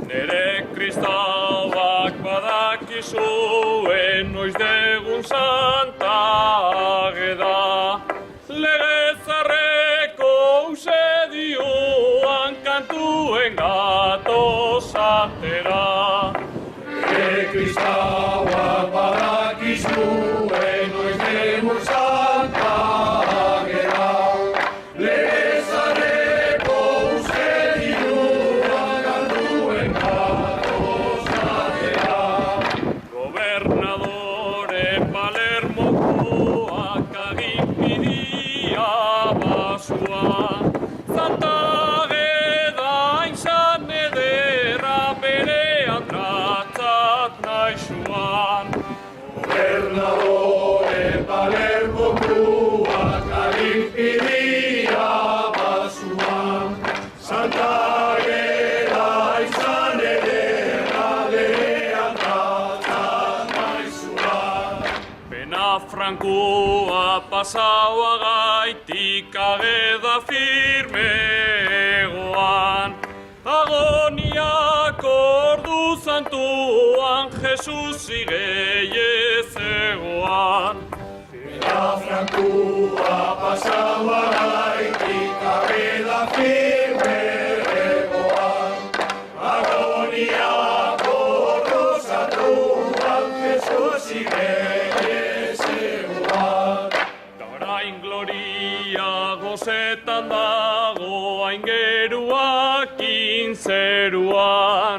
Nere kristauak badakizuen noiz degun santa ageda, legezarreko usedioan kantuen gatozatera. Nere kristauak badakizuen noiz degun santa ageda, legezarreko usedioan kantuen gatozatera. Gobernadore Palermokoak aginpidia basua, Santa Ageda izan ederra berean tratzat naixuan. Gobernadore Palermokoak aginpidia basua, Santa Ageda izan ederra berean tratzat naixuan. Pena Frankoa pasaua gaitik Ageda firme egoan, agoniak ordu santuan Jesus igeiez egoan. Pena Frankoa pasaua gaitik Ageda firme egoan, agoniak ordu santuan Jesus igeiez egoan. Ta orain gloria gozetan dago aingeruakin zeruan,